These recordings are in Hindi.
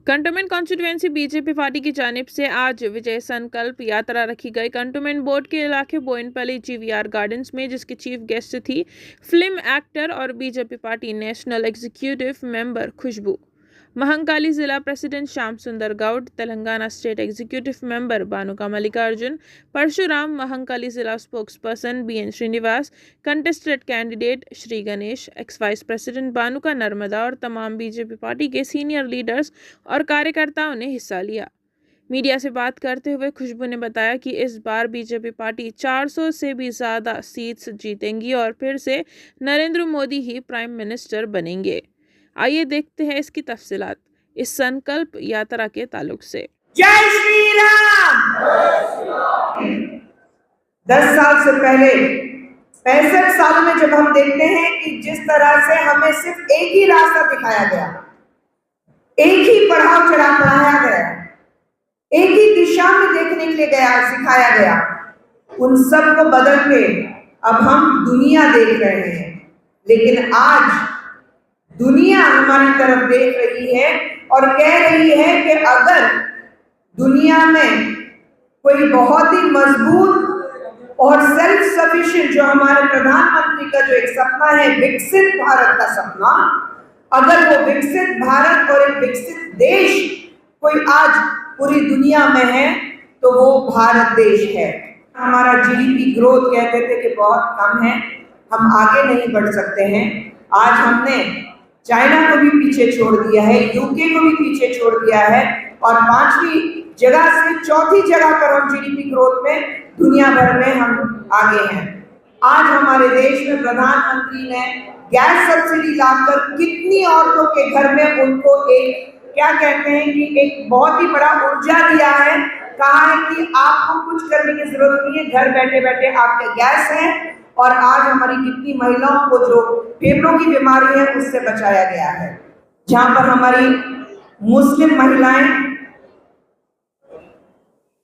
कंटोनमेंट कॉन्स्टिट्यूएंसी बीजेपी पार्टी की जानिब से आज विजय संकल्प यात्रा रखी गई कंटोनमेंट बोर्ड के इलाके बोइनपल्ली जीवीआर गार्डन्स में, जिसकी चीफ गेस्ट थी फिल्म एक्टर और BJP party national executive member Khushbu, Mahankali जिला president Shyam Sundar Goud, Telangana state executive member Banuka Mallikarjun, Parshuram, Mahankali जिला spokesperson BN Srinivas, contested candidate Shri Ganesh, ex vice president Banuka Narmada और तमाम बीजेपी पार्टी के सीनियर लीडर्स और कार्यकर्ताओं ने हिस्सा लिया। मीडिया से बात करते हुए खुशबू ने बताया कि इस बार बीजेपी पार्टी 400 से भी ज़्यादा सीट्स जीतेंगी और फिर से नरेंद्र मोदी ही प्राइम मिनिस्टर बनेंगे। आइए देखते हैं इसकी तफसीलात इस संकल्प यात्रा के ताल्लुक से। जय श्री राम। 10 साल से पहले 65 साल में जब हम देखते हैं कि जिस तरह से हमें सिर्फ एक ही रास्ता दिखाया गया, एक ही पढ़ाव चढ़ाव पढ़ाया गया, एक ही दिशा में देखने के लिए सिखाया गया, उन सब को बदल के अब हम दुनिया देख रहे हैं। लेकिन आज दुनिया हमारी तरफ देख रही है और कह रही है कि अगर दुनिया में कोई बहुत ही मजबूत और सेल्फ सफिशिएंट, जो हमारे प्रधानमंत्री का जो एक सपना है विकसित भारत का सपना, अगर वो विकसित भारत और एक विकसित देश कोई आज पूरी दुनिया में है तो वो भारत देश है। हमारा जीडीपी ग्रोथ कहते थे कि बहुत कम है, हम आगे नहीं बढ़ सकते हैं। आज हमने चाइना को भी पीछे छोड़ दिया है, यूके को भी पीछे छोड़ दिया है और 5वीं जगह से 4थी जगह पर हम जीडीपी ग्रोथ में दुनिया भर में हम आगे हैं। आज हमारे देश में प्रधानमंत्री ने गैस सब्सिडी लाकर कितनी औरतों के घर में उनको एक क्या कहते हैं कि एक बहुत ही बड़ा ऊर्जा दिया है। कहा है कि आपको कुछ करने की जरूरत नहीं है, घर बैठे बैठे आपके गैस है। और आज हमारी कितनी महिलाओं को जो फेफड़ों की बीमारी है उससे बचाया गया है। जहां पर हमारी मुस्लिम महिलाएं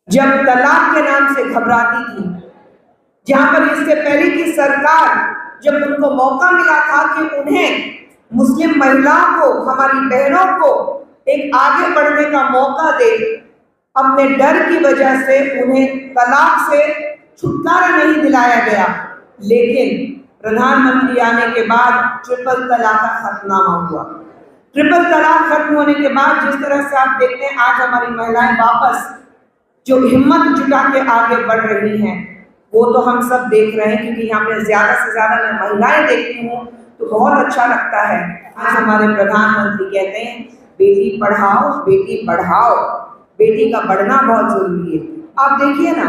जब तलाक के नाम से घबराती थी, जहां पर इससे पहले की सरकार जब उनको मौका मिला था कि उन्हें मुस्लिम महिलाओं को, हमारी बहनों को एक आगे बढ़ने का मौका दे, अपने डर की वजह से उन्हें तलाक से छुटकारा नहीं दिलाया गया। लेकिन प्रधानमंत्री आने के बाद ट्रिपल तलाक का खत्मनामा हुआ। ट्रिपल तलाक खत्म होने के बाद जिस तरह से आप देखते हैं आज हमारी महिलाएं वापस जो हिम्मत जुटा के आगे बढ़ रही हैं, वो तो हम सब देख रहे हैं, क्योंकि यहाँ पे ज्यादा से ज्यादा मैं महिलाएं देखती हूँ तो बहुत अच्छा लगता है। आज हमारे प्रधानमंत्री कहते हैं बेटी पढ़ाओ बेटी बढ़ाओ, बेटी का बढ़ना बहुत जरूरी है। आप देखिए ना,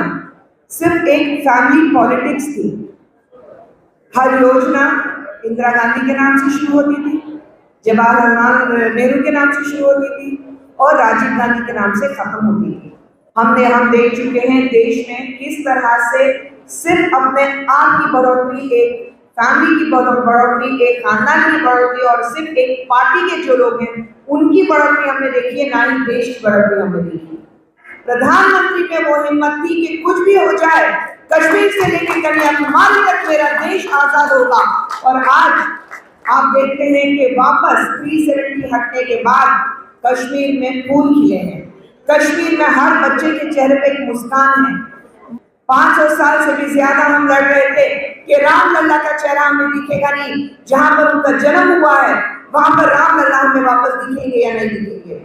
सिर्फ एक फैमिली पॉलिटिक्स थी, हर योजना इंदिरा गांधी के नाम से शुरू होती थी, जवाहरलाल नेहरू के नाम से शुरू होती थी और राजीव गांधी के नाम से खत्म होती थी। हम देख चुके हैं देश में किस तरह से सिर्फ अपने आप की बढ़ोतरी, एक फैमिली की बढ़ोतरी, एक खानदान की बढ़ोतरी और सिर्फ एक पार्टी के जो लोग हैं उनकी बढ़ोतरी हमने देखी है, ना ही देश की बढ़ोतरी हमने देखी। प्रधानमंत्री में वो हिम्मत थी कि कुछ भी हो जाए, कश्मीर से लेकर कन्याकुमारी तक मेरा देश आजाद होगा। और आज आप देखते हैं कि वापस 370 हटने के बाद कश्मीर में फूल खिले हैं, कश्मीर में हर बच्चे के चेहरे पे एक मुस्कान है। 500 साल से भी ज्यादा हम लड़ रहे थे कि राम लल्ला का चेहरा हमें दिखेगा नहीं, जहां पर उनका जन्म हुआ है वहां पर राम लल्ला हमें वापस दिखेंगे या नहीं दिखेंगे।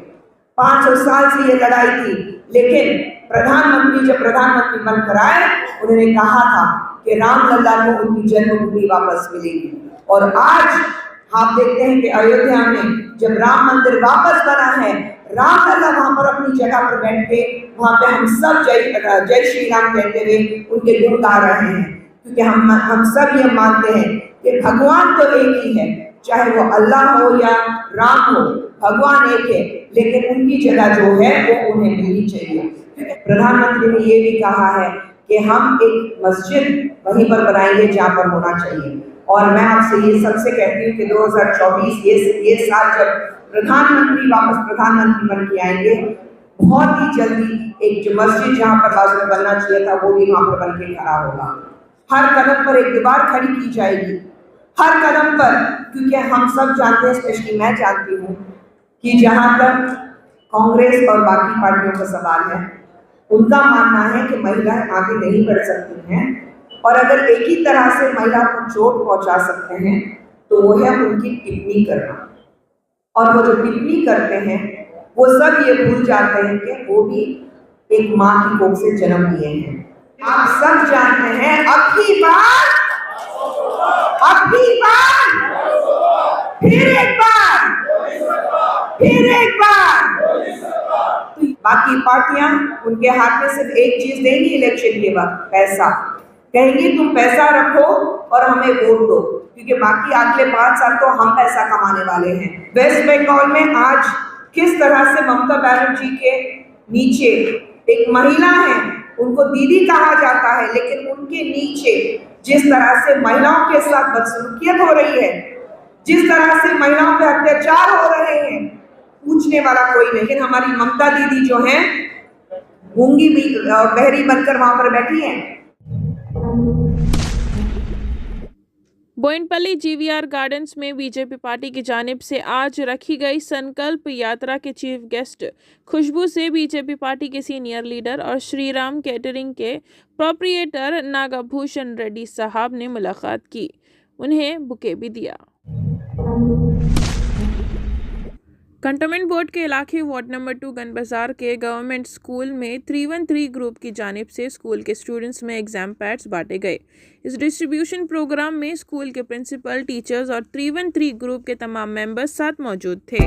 500 साल से ये लड़ाई थी, लेकिन प्रधानमंत्री जब प्रधानमंत्री बनकर आए उन्होंने कहा था कि राम लल्ला को उनकी जन्मभूमि वापस मिलेगी। और आज आप देखते हैं कि अयोध्या में जब राम मंदिर वापस बना है, राम लल्ला वहां पर अपनी जगह पर बैठ के वहां पे हम सब जय श्री राम कहते हुए उनके गुण गा रहे हैं, क्योंकि हम सब ये मानते हैं कि भगवान तो एक ही है, चाहे वो अल्लाह हो या राम हो, भगवान एक है, लेकिन उनकी जगह जो है वो उन्हें मिलनी चाहिए। प्रधानमंत्री ने ये भी कहा है कि हम एक मस्जिद वहीं पर बनाएंगे जहाँ पर होना चाहिए। और मैं आपसे ये सबसे कहती हूँ कि 2024 ये साल जब प्रधानमंत्री वापस प्रधानमंत्री बन के आएंगे, बहुत ही जल्दी एक जो मस्जिद जहाँ पर बाजू में बनना चाहिए था वो भी वहाँ पर बन के खड़ा होगा। हर कदम पर एक दीवार खड़ी की जाएगी, हर कदम पर, क्योंकि हम सब जानते हैं, स्पेशली मैं जानती हूँ कि जहाँ तक कांग्रेस और बाकी पार्टियों का सवाल है, उनका मानना है कि महिलाएं आगे नहीं बढ़ सकती हैं, और अगर एक ही तरह से महिला को चोट पहुंचा सकते हैं तो वो है उनकी टिप्पणी करना। और वो जो टिप्पणी करते हैं वो सब ये भूल जाते हैं कि वो भी एक माँ की कोख से जन्म लिए हैं। आप सब जानते हैं, अब की बार, फिर एक बार, तो बाकी पार्टियां उनके हाथ में सिर्फ एक चीज देंगी इलेक्शन के वक्त, पैसा। कहेंगे तुम पैसा रखो और हमें वोट दो, क्योंकि बाकी अगले 5 साल तो हम पैसा कमाने वाले हैं। वेस्ट बंगाल में आज किस तरह से ममता बनर्जी के नीचे एक महिला है, उनको दीदी कहा जाता है, लेकिन उनके नीचे जिस तरह से महिलाओं के साथ बदसलूकियत हो रही है, जिस तरह से महिलाओं पे अत्याचार हो रहे हैं, पूछने वाला कोई नहीं। लेकिन हमारी ममता दीदी जो हैं, गूंगी बहरी बनकर वहां पर बैठी हैं। बोयनपल्ली जीवीआर गार्डन्स में बीजेपी पार्टी की जानिब से आज रखी गई संकल्प यात्रा के चीफ गेस्ट खुशबू से बीजेपी पार्टी के सीनियर लीडर और श्रीराम कैटरिंग के प्रोप्रिएटर नागभूषण रेड्डी साहब ने मुलाकात की, उन्हें बुके भी दिया। कंटोनमेंट बोर्ड के इलाके वार्ड नंबर 2 गन बाजार के गवर्नमेंट स्कूल में 313 ग्रुप की जानिब से स्कूल के स्टूडेंट्स में एग्जाम पैड्स बांटे गए। इस डिस्ट्रीब्यूशन प्रोग्राम में स्कूल के प्रिंसिपल, टीचर्स और 313 ग्रुप के तमाम मेंबर्स साथ मौजूद थे।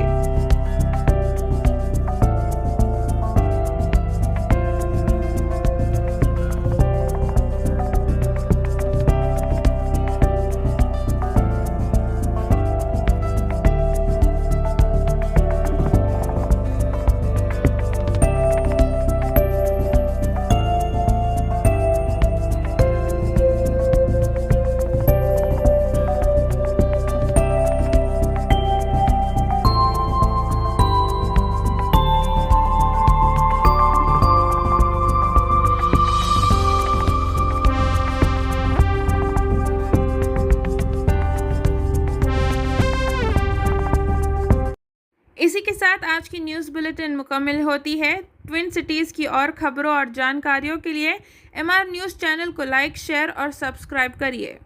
इसी के साथ आज की न्यूज़ बुलेटिन मुकम्मल होती है। ट्विन सिटीज़ की और खबरों और जानकारियों के लिए MR न्यूज़ चैनल को लाइक, शेयर और सब्सक्राइब करिए।